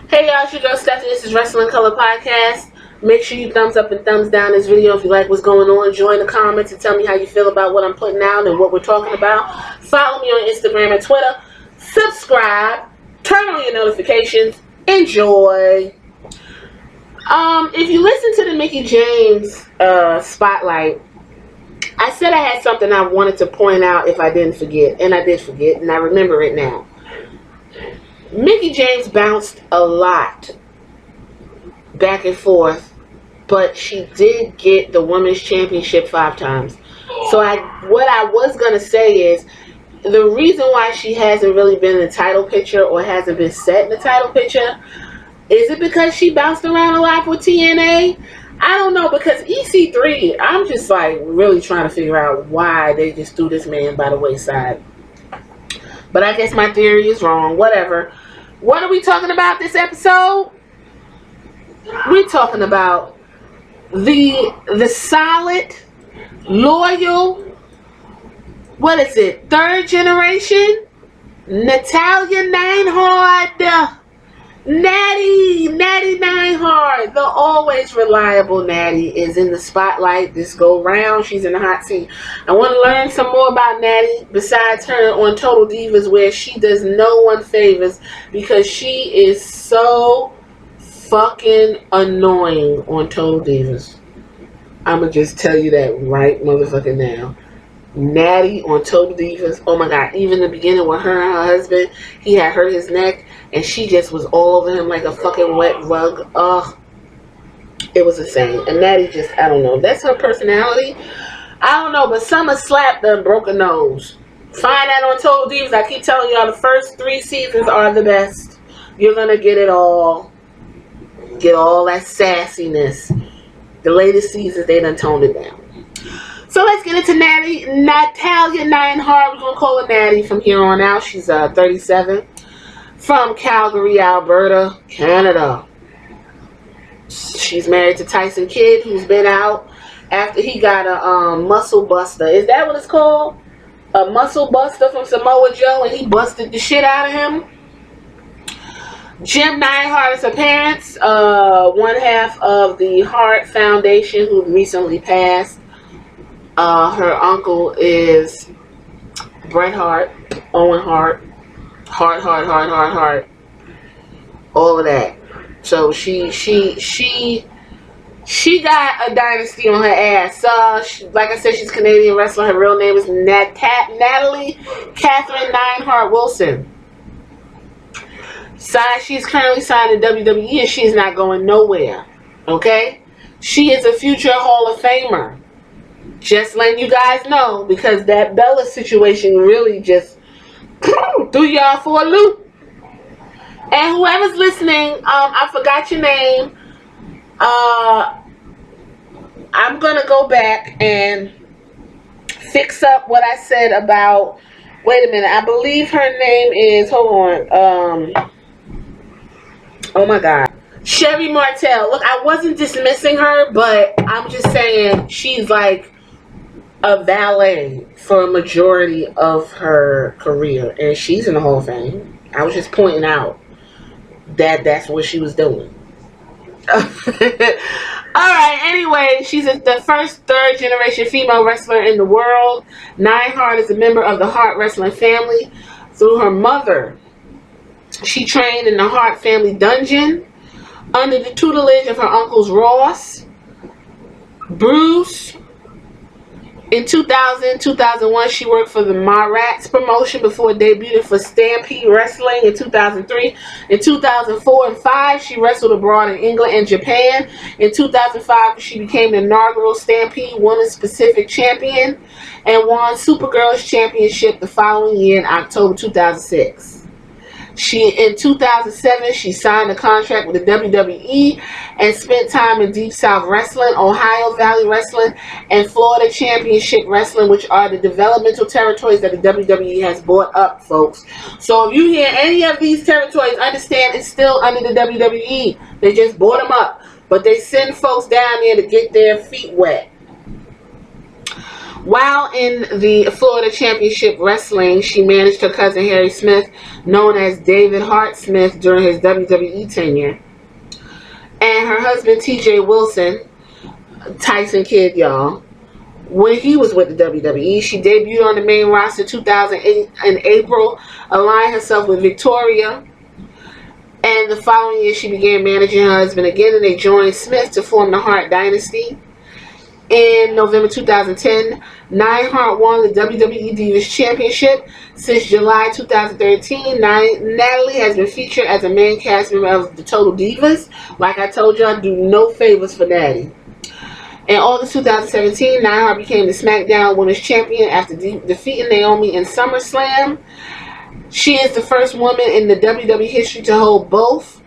Hey y'all, it's your girl Stephanie. This is Wrestling Color Podcast. Make sure you thumbs up and thumbs down this video if you like what's going on. Join the comments and tell me how you feel about what I'm putting out and what we're talking about. Follow me on Instagram and Twitter. Subscribe. Turn on your notifications. Enjoy. If you listen to the Mickie James spotlight, I said I had something I wanted to point out if I didn't forget, and I did forget, and I remember it now. Mickie James bounced a lot back and forth, but she did get the women's championship 5 times. So what I was going to say is the reason why she hasn't really been in the title picture or hasn't been set in the title picture, is it because she bounced around a lot with TNA? I don't know, because EC3, I'm just like really trying to figure out why they just threw this man by the wayside. But I guess my theory is wrong. Whatever. What are we talking about this episode? We're talking about the solid, loyal, what is it, 3rd generation? Natalya Neidhart. Natty Neidhart, the always reliable Natty, is in the spotlight this go round. She's in the hot seat. I want to learn some more about Natty besides her on Total Divas, where she does no one favors because she is so fucking annoying on Total Divas. I'ma just tell you that right motherfucking now. Natty on Total Divas, oh my god, even the beginning with her and her husband, he had hurt his neck and she just was all over him like a fucking wet rug. Ugh, it was insane. And Natty just, I don't know, that's her personality. I don't know, but Summer slapped her and broke her nose. Find that on Total Divas. I keep telling y'all, the first 3 seasons are the best. You're gonna get it all. Get all that sassiness. The latest seasons, they done toned it down. So let's get into Natalya Neidhart. We're going to call her Natty from here on out. She's 37. From Calgary, Alberta, Canada. She's married to Tyson Kidd, who's been out after he got a muscle buster. Is that what it's called? A muscle buster from Samoa Joe, and he busted the shit out of him. Jim Neidhart is her parents. One half of the Hart Foundation, who recently passed. Her uncle is Bret Hart, Owen Hart, Hart, all of that. So she got a dynasty on her ass. Like I said, she's a Canadian wrestler. Her real name is Natalie Catherine Neidhart Wilson. She's currently signed to WWE and she's not going nowhere. Okay? She is a future Hall of Famer. Just letting you guys know, because that Bella situation really just threw y'all for a loop. And whoever's listening, I forgot your name. I'm gonna go back and fix up what I said about. Wait a minute, I believe her name is. Hold on. Oh my God. Sherry Martel. Look, I wasn't dismissing her, but I'm just saying she's like a valet for a majority of her career, and she's in the Hall of Fame. I was just pointing out that that's what she was doing. Alright, anyway, she's the first 3rd generation female wrestler in the world. Neidhart is a member of the Hart wrestling family through her mother. She trained in the Hart family dungeon under the tutelage of her uncles Ross, Bruce. In 2000-2001, she worked for the Marats promotion before debuting for Stampede Wrestling in 2003. In 2004 and 2005, she wrestled abroad in England and Japan. In 2005, she became the inaugural Stampede Women's Pacific Champion and won Supergirls Championship the following year in October 2006. In 2007, she signed a contract with the WWE and spent time in Deep South Wrestling, Ohio Valley Wrestling, and Florida Championship Wrestling, which are the developmental territories that the WWE has bought up, folks. So if you hear any of these territories, understand it's still under the WWE. They just bought them up, but they send folks down there to get their feet wet. While in the Florida Championship Wrestling, she managed her cousin Harry Smith, known as David Hart Smith, during his WWE tenure. And her husband TJ Wilson, Tyson Kidd, y'all, when he was with the WWE. She debuted on the main roster 2008 in April, aligning herself with Victoria. And the following year, she began managing her husband again, and they joined Smith to form the Hart Dynasty. In November 2010, Neidhart won the WWE Divas Championship. Since July 2013, Natalie has been featured as a main cast member of the Total Divas. Like I told y'all, do no favors for Natty. In August 2017, Neidhart became the SmackDown Women's Champion after defeating Naomi in SummerSlam. She is the first woman in the WWE history to hold both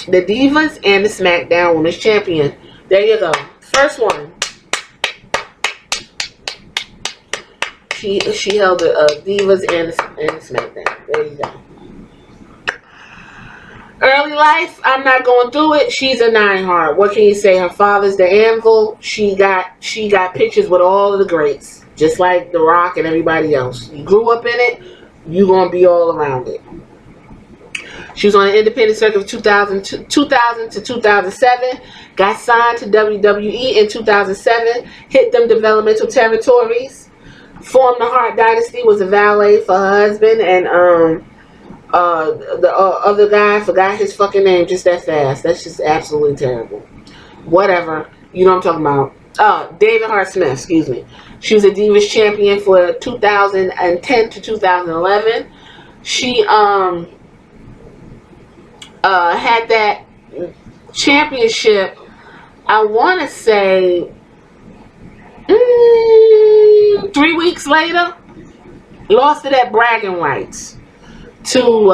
the Divas and the SmackDown Women's Champion. There you go. First one. She held the Divas and the SmackDown. There you go. Early life, I'm not going through it. She's a Neidhart. What can you say? Her father's the Anvil. She got pictures with all of the greats, just like The Rock and everybody else. You grew up in it, you gonna be all around it. She was on the independent circuit of 2000 to 2007. Got signed to WWE in 2007. Hit them developmental territories. Formed the Hart Dynasty. Was a valet for her husband, and the other guy, forgot his fucking name just that fast. That's just absolutely terrible. Whatever. You know what I'm talking about. David Hart Smith, excuse me. She was a Divas champion for 2010 to 2011. She had that championship, I want to say 3 weeks later. Lost it at bragging rights to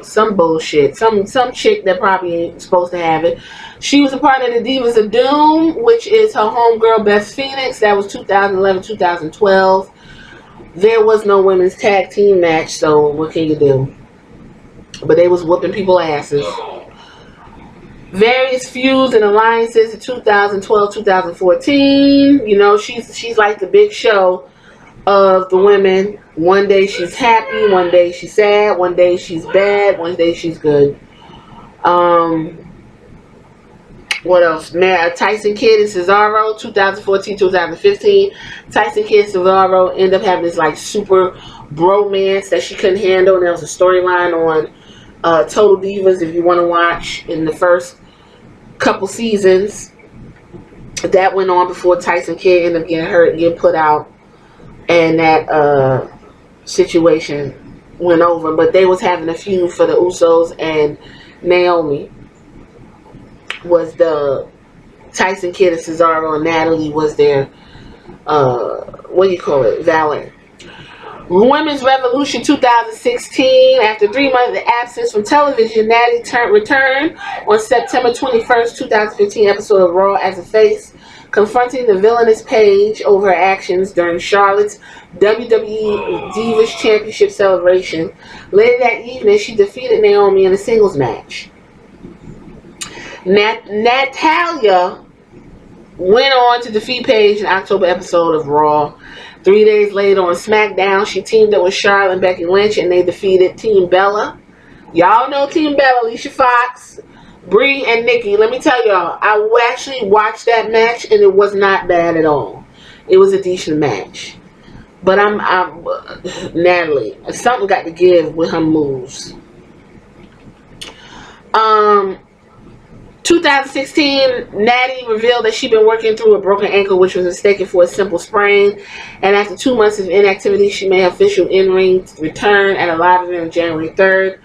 some bullshit, some chick that probably ain't supposed to have it. She was a part of the Divas of Doom, which is her homegirl Beth Phoenix. That was 2011, 2012. There was no women's tag team match, so what can you do? But they was whooping people's asses. Various feuds and alliances in 2012, 2014. You know, she's like the big show of the women. One day she's happy, one day she's sad, one day she's bad, one day she's good. What else? Tyson Kidd and Cesaro, 2014, 2015. Tyson Kidd and Cesaro end up having this like super bromance that she couldn't handle, and there was a storyline on Total Divas, if you want to watch, in the first couple seasons. That went on before Tyson Kidd ended up getting hurt and getting put out, and that situation went over. But they was having a feud for the Usos, and Naomi was the Tyson Kidd and Cesaro, and Natalie was their valet. Women's Revolution 2016. After 3 months of absence from television, Natty returned on September 21st, 2015 episode of Raw as a face, confronting the villainous Paige over her actions during Charlotte's WWE Divas Championship celebration. Later that evening, she defeated Naomi in a singles match. Natalya went on to defeat Paige in October episode of Raw. 3 days later on SmackDown, she teamed up with Charlotte and Becky Lynch, and they defeated Team Bella. Y'all know Team Bella, Alicia Fox, Brie, and Nikki. Let me tell y'all, I actually watched that match, and it was not bad at all. It was a decent match. But I'm Natalie, something got to give with her moves. 2016, Natty revealed that she'd been working through a broken ankle, which was mistaken for a simple sprain. And after 2 months of inactivity, she made her official in-ring return at a live event on January 3rd.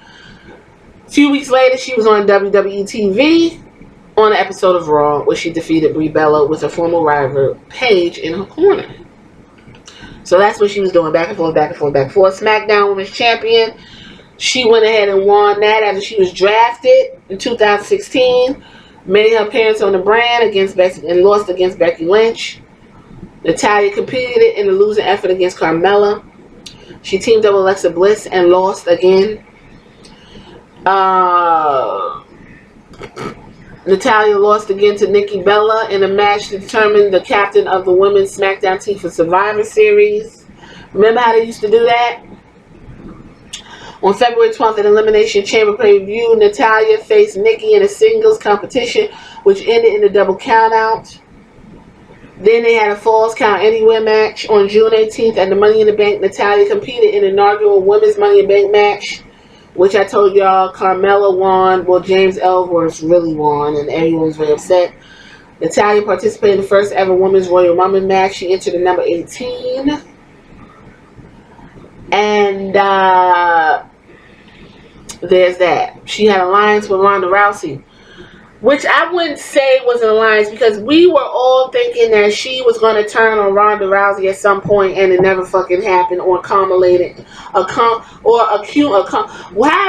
A few weeks later, she was on WWE TV on an episode of Raw, where she defeated Brie Bella with her former rival Paige in her corner. So that's what she was doing, back and forth, back and forth, back and forth. SmackDown Women's Champion. She went ahead and won that after she was drafted in 2016. Made her appearance on the brand and lost against Becky Lynch. Natalya competed in the losing effort against Carmella. She teamed up with Alexa Bliss and lost again. Natalya lost again to Nikki Bella in a match to determine the captain of the women's SmackDown team for Survivor Series. Remember how they used to do that? On February 12th, at Elimination Chamber pay-per-view, Natalya faced Nikki in a singles competition, which ended in a double countout. Then they had a Falls Count Anywhere match on June 18th at the Money in the Bank. Natalya competed in an inaugural Women's Money in the Bank match, which I told y'all Carmella won. Well, James Ellsworth really won, and everyone was very upset. Natalya participated in the first ever Women's Royal Rumble match. She entered at number 18. And there's that. She had an alliance with Ronda Rousey, which I wouldn't say was an alliance because we were all thinking that she was going to turn on Ronda Rousey at some point, and it never fucking happened, or accumulated, however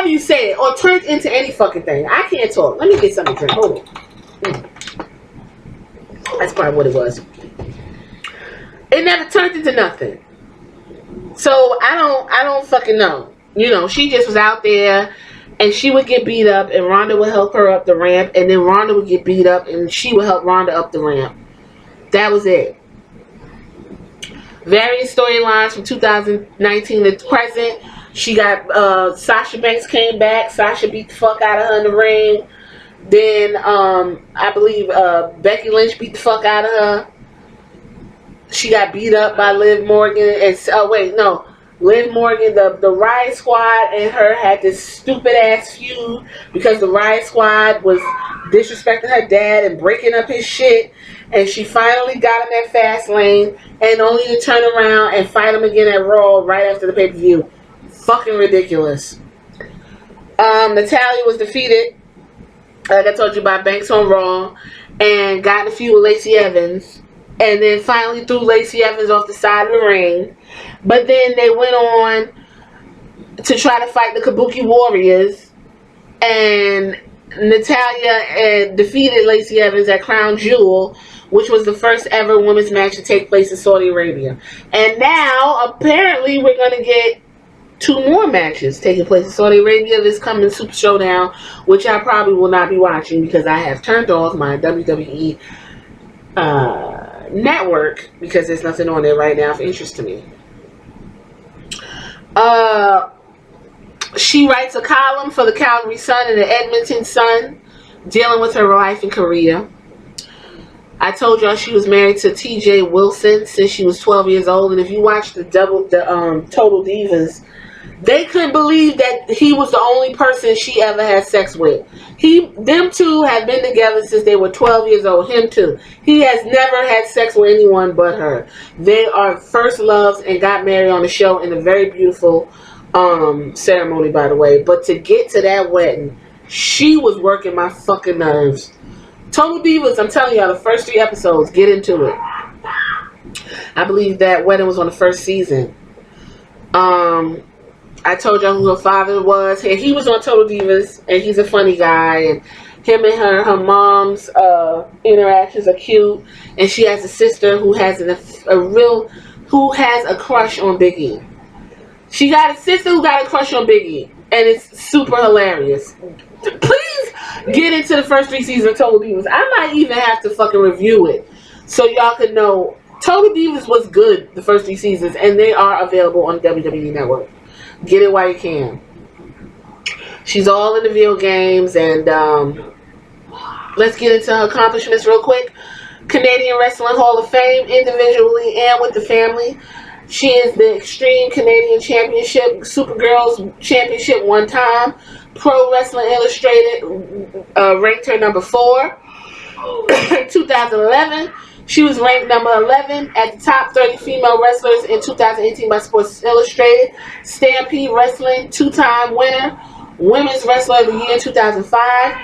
you say it, or turned into any fucking thing. I can't talk. Let me get something to drink. Hold on. That's probably what it was. It never turned into nothing. So I don't fucking know. You know, she just was out there. And she would get beat up, and Ronda would help her up the ramp, and then Ronda would get beat up, and she would help Ronda up the ramp. That was it. Various storylines from 2019 to present. She got, Sasha Banks came back. Sasha beat the fuck out of her in the ring. Then, I believe, Becky Lynch beat the fuck out of her. She got beat up by Liv Morgan, and, Liv Morgan, the Riot Squad and her had this stupid ass feud because the Riot Squad was disrespecting her dad and breaking up his shit, and she finally got him at Fastlane, and only to turn around and fight him again at Raw right after the pay-per-view. Fucking ridiculous. Natalya was defeated, like I told you, by Banks on Raw, and got in a feud with Lacey Evans, and then finally threw Lacey Evans off the side of the ring. But then they went on to try to fight the Kabuki Warriors, and Natalya defeated Lacey Evans at Crown Jewel, which was the first ever women's match to take place in Saudi Arabia. And now, apparently, we're going to get 2 more matches taking place in Saudi Arabia this coming Super Showdown, which I probably will not be watching because I have turned off my WWE network because there's nothing on there right now of interest to me. She writes a column for the Calgary Sun and the Edmonton Sun dealing with her life and career. I told y'all she was married to TJ Wilson since she was 12 years old, and if you watch the Total Divas, they couldn't believe that he was the only person she ever had sex with. Them two have been together since they were 12 years old. Him too. He has never had sex with anyone but her. They are first loves and got married on the show in a very beautiful ceremony, by the way. But to get to that wedding, she was working my fucking nerves. Total Divas, I'm telling y'all, the first 3 episodes, get into it. I believe that wedding was on the first season. I told y'all who her father was. He was on Total Divas, and he's a funny guy. And him and her mom's interactions are cute. And she has a sister who has a crush on Big E. She got a sister who got a crush on Big E, and it's super hilarious. Please get into the first 3 seasons of Total Divas. I might even have to fucking review it so y'all could know. Total Divas was good the first 3 seasons, and they are available on the WWE Network. Get it while you can. She's all in the video games, and let's get into her accomplishments real quick. Canadian Wrestling Hall of Fame, individually and with the family. She is the Extreme Canadian Championship, Supergirls Championship 1 time. Pro Wrestling Illustrated ranked her number 4. In 2011, she was ranked number 11 at the top 30 female wrestlers in 2018 by Sports Illustrated. Stampede Wrestling 2-time winner. Women's Wrestler of the Year in 2005.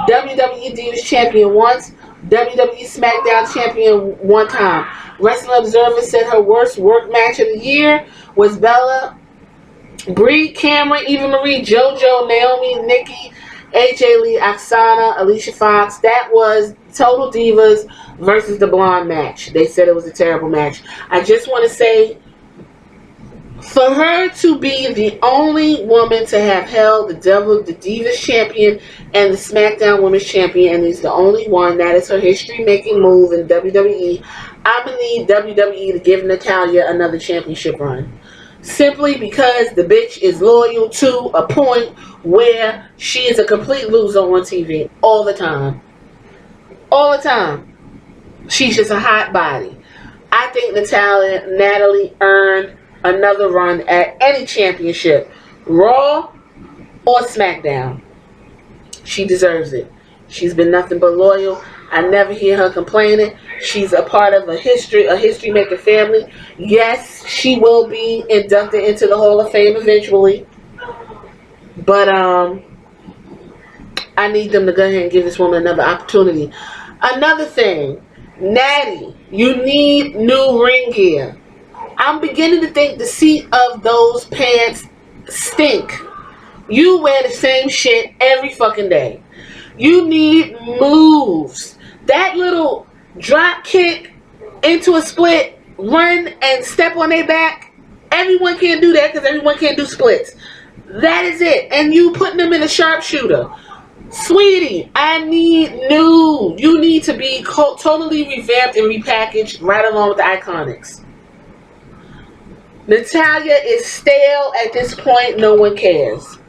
WWE Divas Champion once. WWE SmackDown Champion 1 time. Wrestling Observer said her worst work match of the year was Bella, Brie, Cameron, Eva Marie, JoJo, Naomi, Nikki, AJ Lee, Oksana, Alicia Fox. That was Total Divas versus the Blonde match. They said it was a terrible match. I just want to say For her to be the only woman to have held the Divas Champion and the SmackDown Women's Champion, and is the only one, that is her history-making move in WWE, I'm going to need WWE to give Natalya another championship run. Simply because the bitch is loyal to a point where she is a complete loser on TV all the time. All the time. She's just a hot body. I think Natalie earned another run at any championship, Raw or SmackDown. She deserves it. She's been nothing but loyal. I never hear her complaining. She's a part of a history-making family. Yes, she will be inducted into the Hall of Fame eventually. But I need them to go ahead and give this woman another opportunity. Another thing, Natty, you need new ring gear. I'm beginning to think the seat of those pants stink. You wear the same shit every fucking day. You need moves. That little drop kick into a split, run and step on their back. Everyone can't do that because everyone can't do splits. That is it. And you putting them in a sharpshooter. Sweetie, I need new. You need to be totally revamped and repackaged right along with the Iconics. Natalya is stale at this point. No one cares.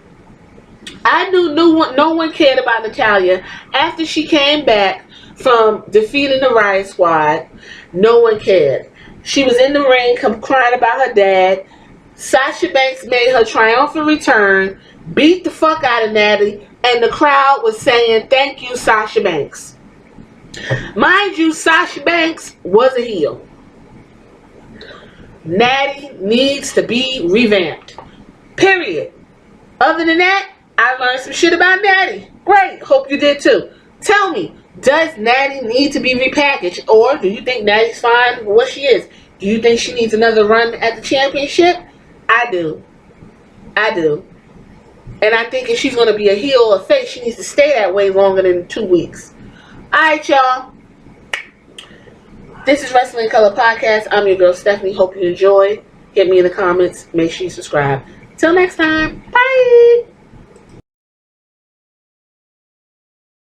I knew no one cared about Natalya after she came back from defeating the Riot Squad. No one cared. She was in the ring crying about her dad. Sasha Banks made her triumphant return, beat the fuck out of Natty, and the crowd was saying, thank you, Sasha Banks. Mind you, Sasha Banks was a heel. Natty needs to be revamped. Period. Other than that, I learned some shit about Natty. Great. Hope you did too. Tell me, does Natty need to be repackaged? Or do you think Natty's fine for what she is? Do you think she needs another run at the championship? I do. I do. And I think if she's going to be a heel or a face, she needs to stay that way longer than 2 weeks. Alright, y'all. This is Wrestling in Color Podcast. I'm your girl, Stephanie. Hope you enjoyed. Hit me in the comments. Make sure you subscribe. Till next time.